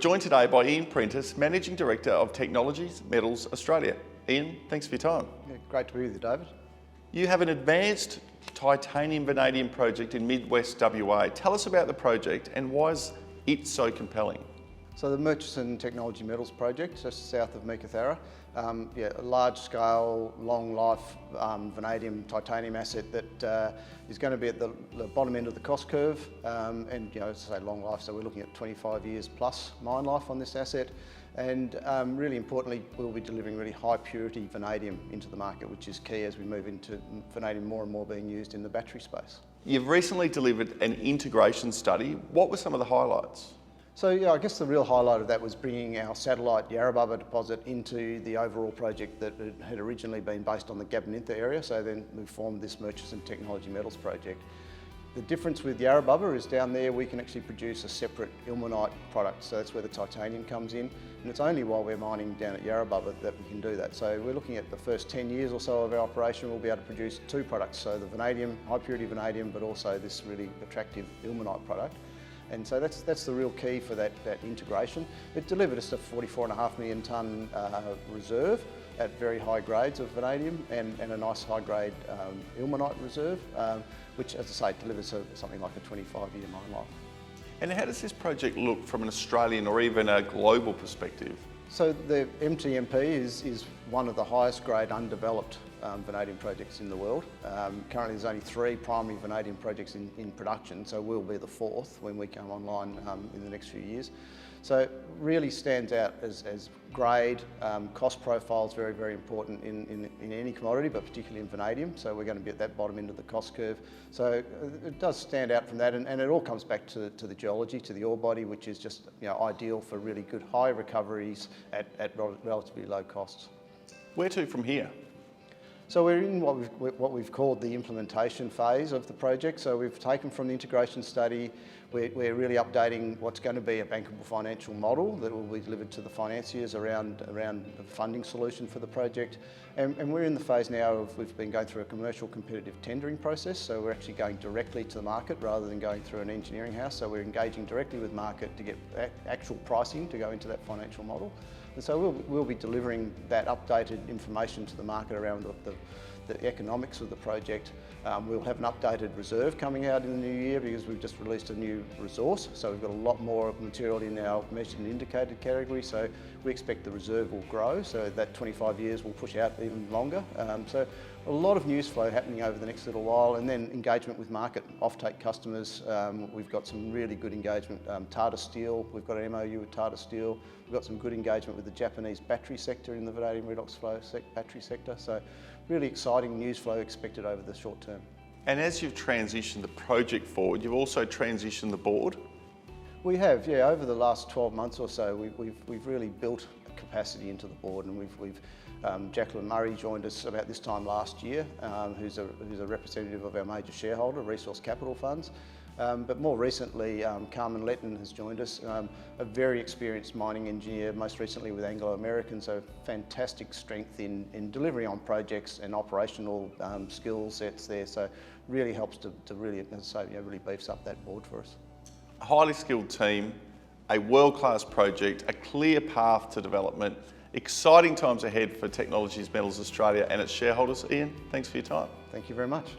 joined today by Ian Prentice, Managing Director of Technology Metals Australia. Ian, thanks for your time. Yeah, great to be with you, David. You have an advanced titanium vanadium project in Midwest WA. Tell us about the project and why is it so compelling? So the Murchison Technology Metals Project, just south of Meekatharra, a large-scale, long-life vanadium titanium asset that is going to be at the bottom end of the cost curve, and as I say, long life. So we're looking at 25 years plus mine life on this asset, and really importantly, we'll be delivering really high-purity vanadium into the market, which is key as we move into vanadium more and more being used in the battery space. You've recently delivered an integration study. What were some of the highlights? So I guess the real highlight of that was bringing our satellite Yarrabubba deposit into the overall project that had originally been based on the Gabonintha area, so then we formed this Murchison Technology Metals Project. The difference with Yarrabubba is down there we can actually produce a separate ilmenite product, so that's where the titanium comes in, and it's only while we're mining down at Yarrabubba that we can do that. So we're looking at the first 10 years or so of our operation, we'll be able to produce two products, so the vanadium, high purity vanadium, but also this really attractive ilmenite product. And so that's the real key for that integration. It delivered us a 44.5 million tonne reserve at very high grades of vanadium and a nice high grade ilmenite reserve, which, as I say, delivers something like a 25-year mine life. And how does this project look from an Australian or even a global perspective? So the MTMP is one of the highest grade undeveloped vanadium projects in the world. Currently there's only 3 primary vanadium projects in production, so we'll be the 4th when we come online in the next few years. So it really stands out as grade, cost profile is very, very important in any commodity, but particularly in vanadium. So we're going to be at that bottom end of the cost curve. So it does stand out from that, and it all comes back to the geology, to the ore body, which is just ideal for really good high recoveries at relatively low costs. Where to from here? So we're in what we've called the implementation phase of the project. So we've taken from the integration study, we're really updating what's going to be a bankable financial model that will be delivered to the financiers around the funding solution for the project. And we're in the phase now of, we've been going through a commercial competitive tendering process. So we're actually going directly to the market rather than going through an engineering house. So we're engaging directly with market to get actual pricing to go into that financial model. And so we'll be delivering that updated information to the market around the economics of the project. We'll have an updated reserve coming out in the new year because we've just released a new resource. So we've got a lot more material in our measured and indicated category. So we expect the reserve will grow. So that 25 years will push out even longer. So a lot of news flow happening over the next little while, and then engagement with market, offtake customers. We've got some really good engagement. Tata Steel, we've got an MOU with Tata Steel. We've got some good engagement with the Japanese battery sector in the vanadium redox flow battery sector. So really exciting news flow expected over the short term. And as you've transitioned the project forward, you've also transitioned the board? We have, yeah. Over the last 12 months or so, we've really built capacity into the board, and we've Jacqueline Murray joined us about this time last year, who's a representative of our major shareholder, Resource Capital Funds. But more recently, Carmen Letton has joined us, a very experienced mining engineer, most recently with Anglo American, so fantastic strength in delivery on projects and operational skill sets there. So really helps to really, as I say, really beefs up that board for us. A highly skilled team, a world-class project, a clear path to development. Exciting times ahead for Technology Metals Australia and its shareholders. Ian, thanks for your time. Thank you very much.